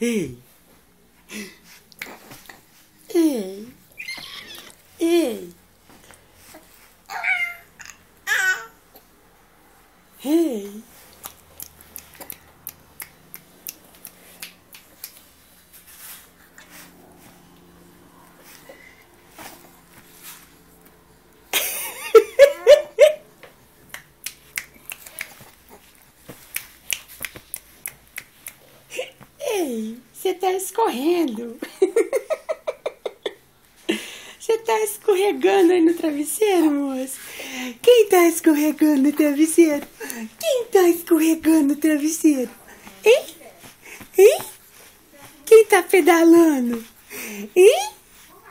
Ei. Ei. Ei. Ei. Ei, você tá escorrendo. Você tá escorregando aí no travesseiro, moço? Quem tá escorregando no travesseiro? Quem tá escorregando no travesseiro? Hein? Hein? Quem tá pedalando? Hein?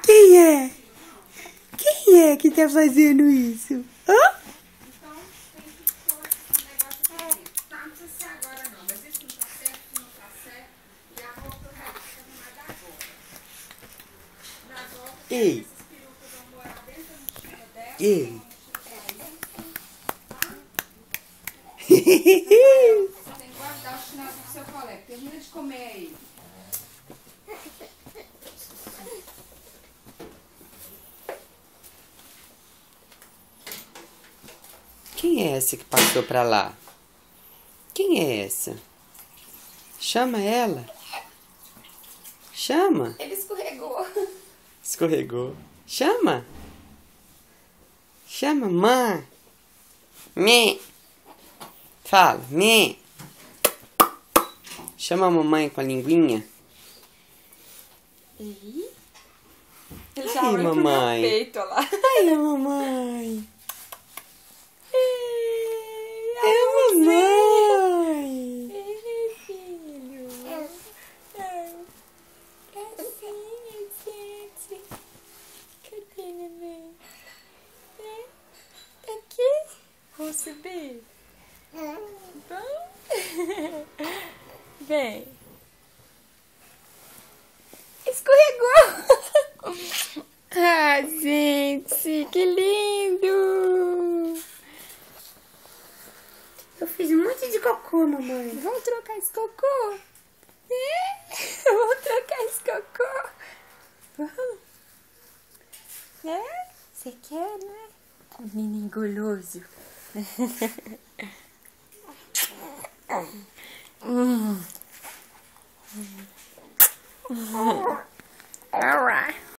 Quem é? Quem é que tá fazendo isso? Hã? Ei. Ei. Você tem que guardar o chinelo do seu colega. Termina de comer aí. Quem é essa que passou pra lá? Quem é essa? Chama ela. Chama. Ele escorregou. Escorregou. Chama. Chama, mãe. Me. Fala, me. Chama a mamãe com a linguinha. Ele já Ai, abriu pro meu mamãe. peito, olha lá. Ai, a mamãe. Ei, É a mamãe. Ei, filho. Gracinha, gente. Cadê, neném? Tá aqui? Vamos subir? Vamos? Vem. Escorregou! Ah, gente, que lindo! Eu fiz um monte de cocô, mamãe. Vamos trocar esse cocô? Vamos trocar esse cocô? Vamos? Você quer, né? Menino guloso. All right.